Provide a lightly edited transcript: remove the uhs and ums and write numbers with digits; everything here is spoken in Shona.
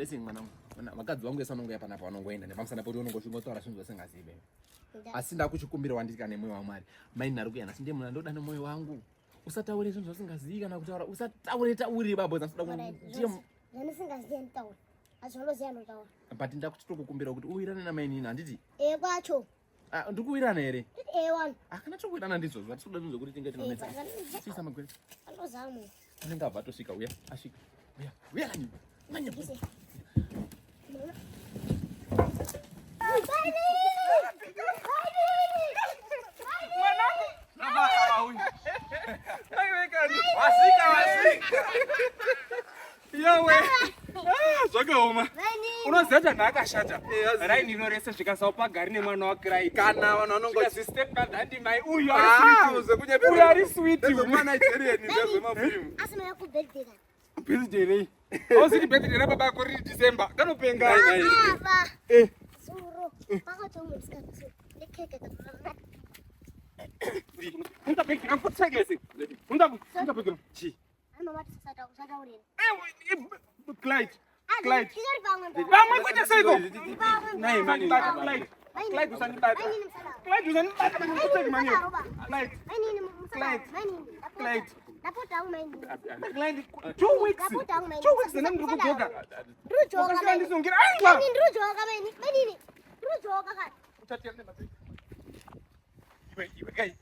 blessing mwana vakadzi vangu esa vanongoya panapa vanongoenda nepamusana poti unongosvingotaura zvinhu zvasingazive asi ndakuchikumbira wanditi nemoyo wamwari mai nari kuyana sinde munhu ndoda nemoyo wangu usataure zvinhu zvasingazivi kana kutaura usataure babo but ndakuchitokukumbira kuti uwirane namai nini handiti kwacho ndikuwirana here kana tokuwirana ndizvo zvatitoda ndizvo kuti tinge tinonetsa sisa magwere unenge abva atosvika uya asvika uya kani manya zvakaoma unoziva chanha akashata raini inorese zvikasao pagari nemwana wakirai kana vanhu vanongozvistepkadhandimai uyu ari switibirthday ausiti birthday rababa ako riri december kanopenga Clyde. Vamos kuita seiko. Nei mani. Clyde usanibata. Clyde usanibata mangoteki mani. Clyde. Napota umaini. Clyde 2 weeks. 2 weeks nemndiri kujoga. Rujoga mani. Ndisongira. Mani rujoga mani. Mani. Rujoga kani. Utatiyane mati. Iwe guys.